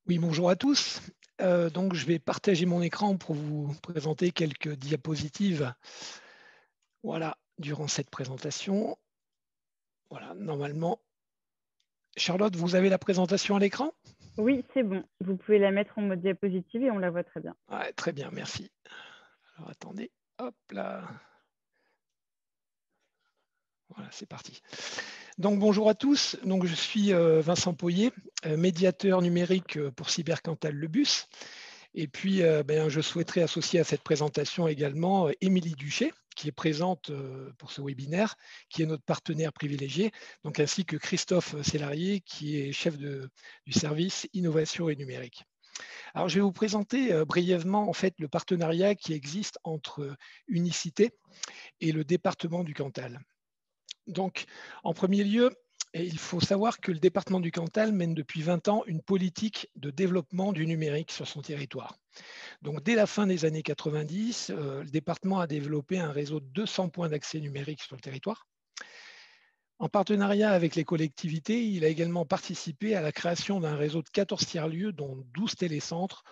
Oui, bonjour à tous. Donc, je vais partager mon écran pour vous présenter quelques diapositives, voilà, durant cette présentation. Voilà, normalement. Charlotte, vous avez la présentation à l'écran? Oui, c'est bon. Vous pouvez la mettre en mode diapositive et on la voit très bien. Ouais, très bien, merci. Alors, attendez, hop là. Voilà, c'est parti. Donc, bonjour à tous. Donc, je suis Vincent Poyer, médiateur numérique pour Cybercantal Le Bus. Et puis, je souhaiterais associer à cette présentation également Émilie Duché, qui est présente pour ce webinaire, qui est notre partenaire privilégié, donc ainsi que Christophe Sélarié, qui est chef du service innovation et numérique. Alors, je vais vous présenter brièvement en fait le partenariat qui existe entre Unicité et le département du Cantal. Donc, en premier lieu, il faut savoir que le département du Cantal mène depuis 20 ans une politique de développement du numérique sur son territoire. Donc, dès la fin des années 90, le département a développé un réseau de 200 points d'accès numérique sur le territoire. En partenariat avec les collectivités, il a également participé à la création d'un réseau de 14 tiers-lieux, dont 12 télécentres,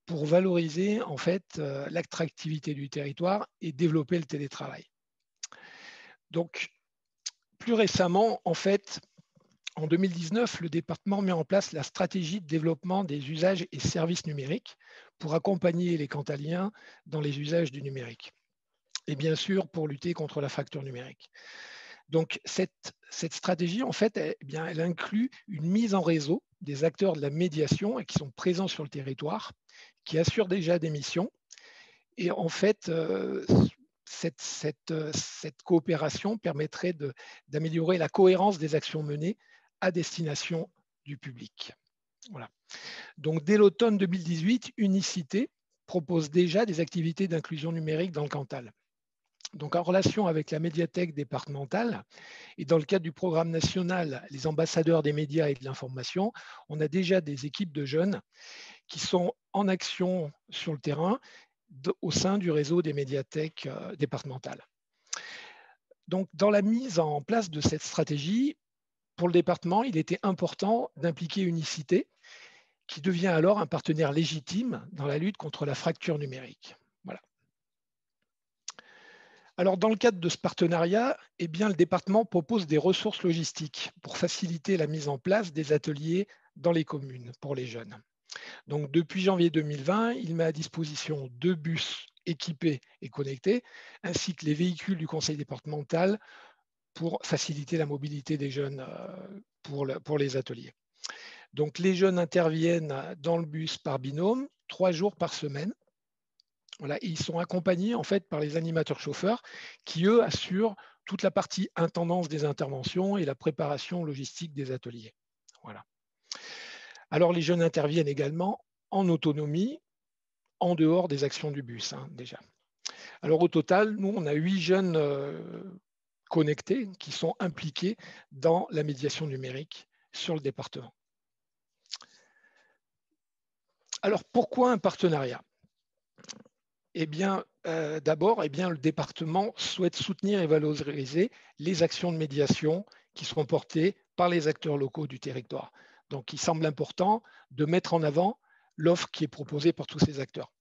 pour valoriser en fait l'attractivité du territoire et développer le télétravail. Donc, plus récemment, en fait, en 2019, le département met en place la stratégie de développement des usages et services numériques pour accompagner les Cantaliens dans les usages du numérique et bien sûr pour lutter contre la fracture numérique. Donc cette stratégie, en fait, elle inclut une mise en réseau des acteurs de la médiation et qui sont présents sur le territoire, qui assurent déjà des missions. Et en fait, cette coopération permettrait d'améliorer la cohérence des actions menées à destination du public. Voilà. Donc, dès l'automne 2018, Unicité propose déjà des activités d'inclusion numérique dans le Cantal. Donc, en relation avec la médiathèque départementale et dans le cadre du programme national Les ambassadeurs des médias et de l'information, on a déjà des équipes de jeunes qui sont en action sur le terrain au sein du réseau des médiathèques départementales. Donc, dans la mise en place de cette stratégie, pour le département, il était important d'impliquer Unicité, qui devient alors un partenaire légitime dans la lutte contre la fracture numérique. Voilà. Alors, dans le cadre de ce partenariat, eh bien, le département propose des ressources logistiques pour faciliter la mise en place des ateliers dans les communes pour les jeunes. Donc, depuis janvier 2020, il met à disposition 2 bus équipés et connectés, ainsi que les véhicules du conseil départemental pour faciliter la mobilité des jeunes pour les ateliers. Donc, les jeunes interviennent dans le bus par binôme, 3 jours par semaine. Voilà, et ils sont accompagnés en fait par les animateurs chauffeurs qui, eux, assurent toute la partie intendance des interventions et la préparation logistique des ateliers. Voilà. Alors, les jeunes interviennent également en autonomie, en dehors des actions du bus, déjà. Alors, au total, nous, on a 8 jeunes connectés qui sont impliqués dans la médiation numérique sur le département. Alors, pourquoi un partenariat? Eh bien, d'abord, le département souhaite soutenir et valoriser les actions de médiation qui seront portées par les acteurs locaux du territoire. Donc, il semble important de mettre en avant l'offre qui est proposée par tous ces acteurs.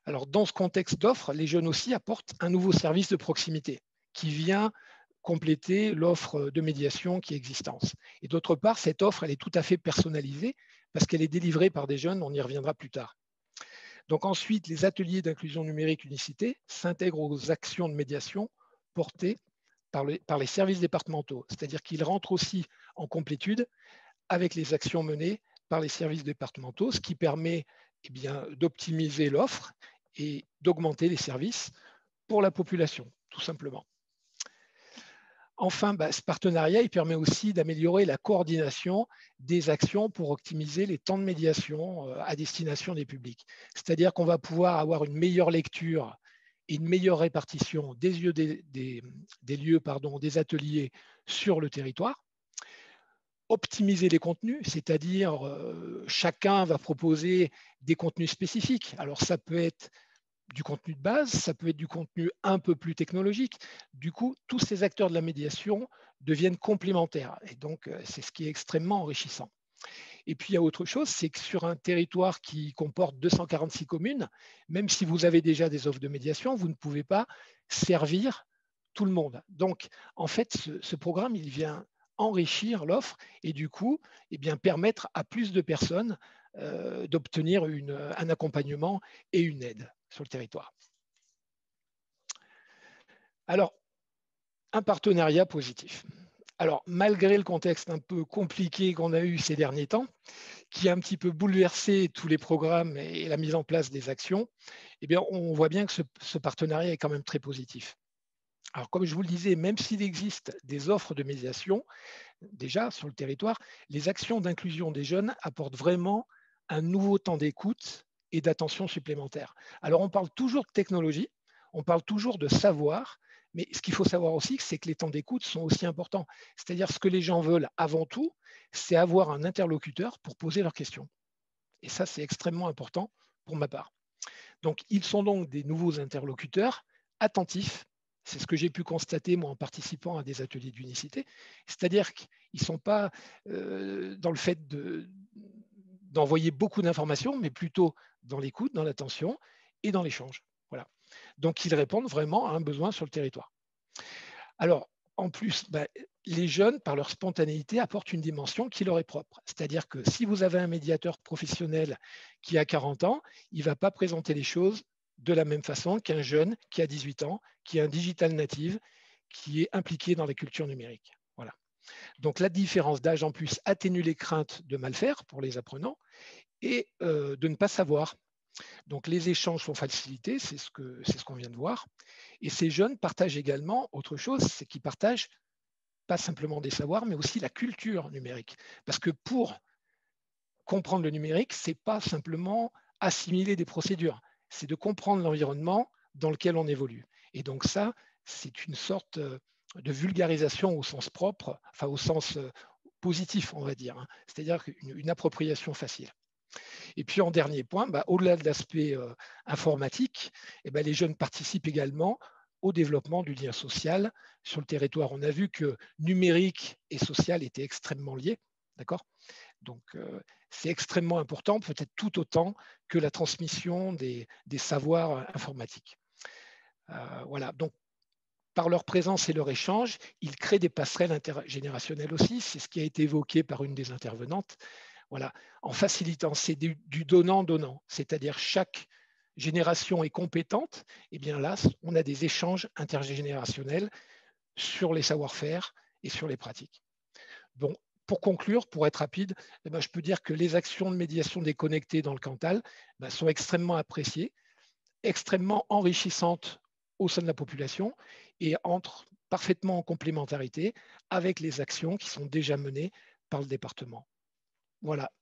Alors, dans ce contexte d'offre, les jeunes aussi apportent un nouveau service de proximité qui vient compléter l'offre de médiation qui est existante. Et d'autre part, cette offre, elle est tout à fait personnalisée parce qu'elle est délivrée par des jeunes, on y reviendra plus tard. Donc ensuite, les ateliers d'inclusion numérique Unicité s'intègrent aux actions de médiation portées par les services départementaux, c'est-à-dire qu'ils rentrent aussi en complétude avec les actions menées par les services départementaux, ce qui permet d'optimiser l'offre et d'augmenter les services pour la population, tout simplement. Enfin, ce partenariat il permet aussi d'améliorer la coordination des actions pour optimiser les temps de médiation à destination des publics. C'est-à-dire qu'on va pouvoir avoir une meilleure lecture et une meilleure répartition des des ateliers sur le territoire, optimiser les contenus, c'est-à-dire chacun va proposer des contenus spécifiques. Alors ça peut être du contenu de base, ça peut être du contenu un peu plus technologique. Du coup, tous ces acteurs de la médiation deviennent complémentaires. Et donc, c'est ce qui est extrêmement enrichissant. Et puis, il y a autre chose, c'est que sur un territoire qui comporte 246 communes, même si vous avez déjà des offres de médiation, vous ne pouvez pas servir tout le monde. Donc, en fait, ce programme, il vient enrichir l'offre et du coup, eh bien, permettre à plus de personnes d'obtenir un accompagnement et une aide sur le territoire. Alors, un partenariat positif. Alors, malgré le contexte un peu compliqué qu'on a eu ces derniers temps, qui a un petit peu bouleversé tous les programmes et la mise en place des actions, eh bien, on voit bien que ce partenariat est quand même très positif. Alors, comme je vous le disais, même s'il existe des offres de médiation, déjà sur le territoire, les actions d'inclusion des jeunes apportent vraiment un nouveau temps d'écoute et d'attention supplémentaire. Alors, on parle toujours de technologie, on parle toujours de savoir, mais ce qu'il faut savoir aussi, c'est que les temps d'écoute sont aussi importants. C'est-à-dire ce que les gens veulent avant tout, c'est avoir un interlocuteur pour poser leurs questions. Et ça, c'est extrêmement important pour ma part. Donc, ils sont donc des nouveaux interlocuteurs attentifs. C'est ce que j'ai pu constater, moi, en participant à des ateliers d'unicité. C'est-à-dire qu'ils ne sont pas dans le fait d'envoyer beaucoup d'informations, mais plutôt dans l'écoute, dans l'attention et dans l'échange. Voilà. Donc, ils répondent vraiment à un besoin sur le territoire. Alors, en plus, les jeunes, par leur spontanéité, apportent une dimension qui leur est propre. C'est-à-dire que si vous avez un médiateur professionnel qui a 40 ans, il ne va pas présenter les choses de la même façon qu'un jeune qui a 18 ans, qui est un digital native, qui est impliqué dans la culture numérique. Voilà. Donc la différence d'âge en plus atténue les craintes de mal faire pour les apprenants et de ne pas savoir. Donc les échanges sont facilités, c'est ce qu'on vient de voir. Et ces jeunes partagent également autre chose, c'est qu'ils partagent pas simplement des savoirs, mais aussi la culture numérique. Parce que pour comprendre le numérique, c'est pas simplement assimiler des procédures, c'est de comprendre l'environnement dans lequel on évolue. Et donc ça, c'est une sorte de vulgarisation au sens propre, enfin au sens positif, on va dire. Hein. C'est-à-dire une appropriation facile. Et puis en dernier point, au-delà de l'aspect informatique, les jeunes participent également au développement du lien social sur le territoire. On a vu que numérique et social étaient extrêmement liés, d'accord? Donc c'est extrêmement important, peut-être tout autant que la transmission des savoirs informatiques. Voilà, donc par leur présence et leur échange, ils créent des passerelles intergénérationnelles aussi. C'est ce qui a été évoqué par une des intervenantes. Voilà, en facilitant, c'est du donnant-donnant, c'est-à-dire chaque génération est compétente, et bien là, on a des échanges intergénérationnels sur les savoir-faire et sur les pratiques. Bon, pour conclure, pour être rapide, je peux dire que les actions de médiation déconnectée dans le Cantal sont extrêmement appréciées, extrêmement enrichissantes au sein de la population et entrent parfaitement en complémentarité avec les actions qui sont déjà menées par le département. Voilà,